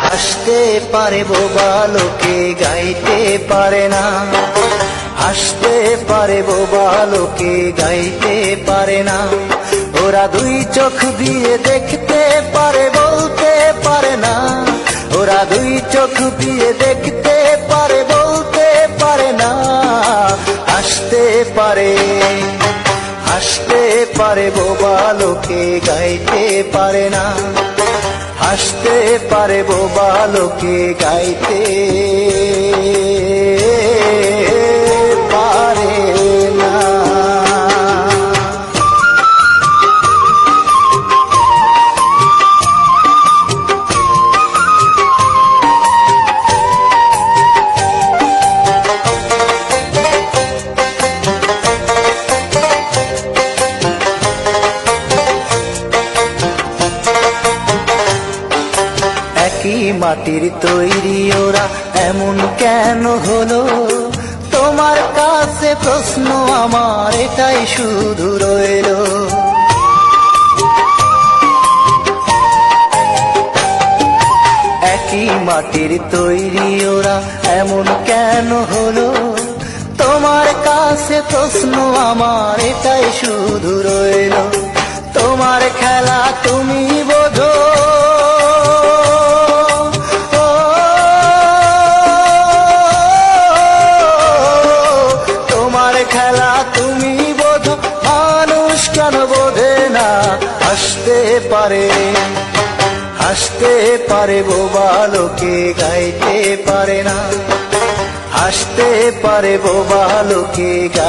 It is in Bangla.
হাসতে পারে বোবা লোকে গাইতে পারে না, হাসতে পারে বোবা লোকে গাইতে পারে না। ওরা দুই চোখ দিয়ে দেখতে পারে বলতে পারে না, ওরা দুই চোখ দিয়ে দেখতে পারে বলতে পারে না। হাসতে পারে, হাসতে পারে বোবা লোকে গাইতে পারে না, হাসতে পারে বোবা লোকে গাইতে পারে না। একই মাটির তৈরি ওরা এমন কেন হলো? তোমার কাছে প্রশ্ন আমার এটাই শুধু রইল। একই মাটির তৈরি ওরা এমন কেন হলো? তোমার কাছে প্রশ্ন আমার এটাই শুধু রইল। তোমার খেলা তুমি বোঝো, খেলা তুমি বোঝো, মানুষ কেন বোঝে না? হাসতে পারে, হাসতে পারে বোবা লোকে গাইতে পারে না, হাসতে পারে বোবা লোকে গাইতে